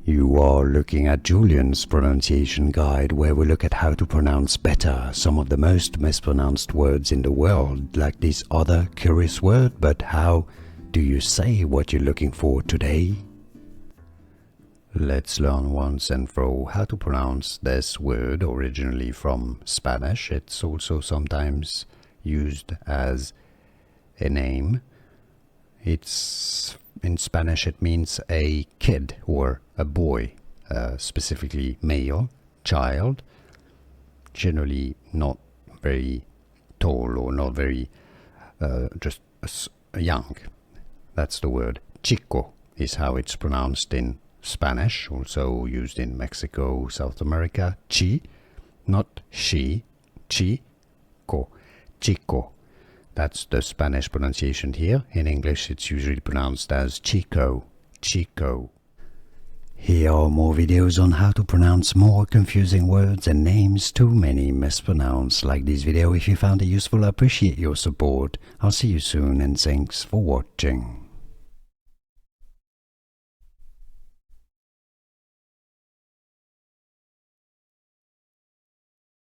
You are looking at Julian's pronunciation guide, where we look at how to pronounce better some of the most mispronounced words in the world, like this other curious word. But how do you say what you're looking for today? Let's learn once and for all how to pronounce this word, originally from Spanish. It's also sometimes used as a name. In Spanish it means a kid or a boy, specifically male, child, generally not very tall or not very, just young. That's the word. Chico is how it's pronounced in Spanish, also used in Mexico, South America. Chi, not she, chico, chico. That's the Spanish pronunciation here. In English, it's usually pronounced as Chico, Chico. Here are more videos on how to pronounce more confusing words and names too many mispronounced. Like this video if you found it useful. I appreciate your support. I'll see you soon and thanks for watching.